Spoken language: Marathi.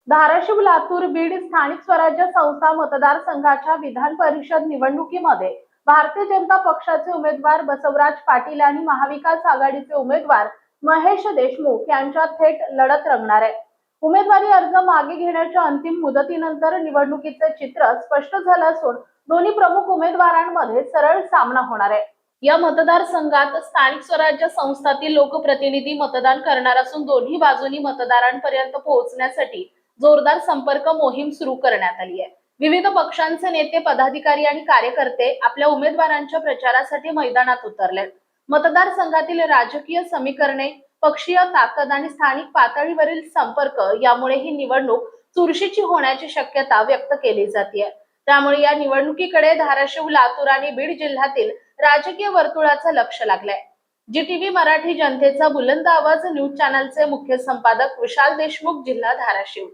धाराशिव, लातूर, बीड स्थानिक स्वराज्य संस्था मतदारसंघाच्या विधान परिषद निवडणुकीमध्ये भारतीय जनता पक्षाचे उमेदवार बसवराज पाटील आणि महाविकास आघाडीचे उमेदवार महेश देशमुख यांच्यात थेट लढत रंगणार आहे। उमेदवारी अर्ज मागे घेण्याच्या अंतिम मुदतीनंतर निवडणुकीचे चित्र स्पष्ट झालं असून दोन्ही प्रमुख उमेदवारांमध्ये सरळ सामना होणार आहे। या मतदारसंघात स्थानिक स्वराज्य संस्थातील लोकप्रतिनिधी मतदान करणार असून दोन्ही बाजूनी मतदारांपर्यंत पोहोचण्यासाठी जोरदार संपर्क मोहीम सुरू करण्यात आली आहे। विविध पक्षांचे नेते, पदाधिकारी आणि कार्यकर्ते आपल्या उमेदवारांच्या प्रचारासाठी मैदानात उतरलेत। मतदारसंघातील राजकीय समीकरणे, पक्षीय ताकद आणि स्थानिक पातळीवरील संपर्क यामुळे ही निवडणूक चुरशीची होण्याची शक्यता व्यक्त केली जाते। त्यामुळे या निवडणुकीकडे धाराशिव, लातूर आणि बीड जिल्ह्यातील राजकीय वर्तुळाचं लक्ष लागलंय। जीटीव्ही मराठी जनतेचा बुलंद आवाज न्यूज चॅनलचे मुख्य संपादक विशाल देशमुख, जिल्हा धाराशिव।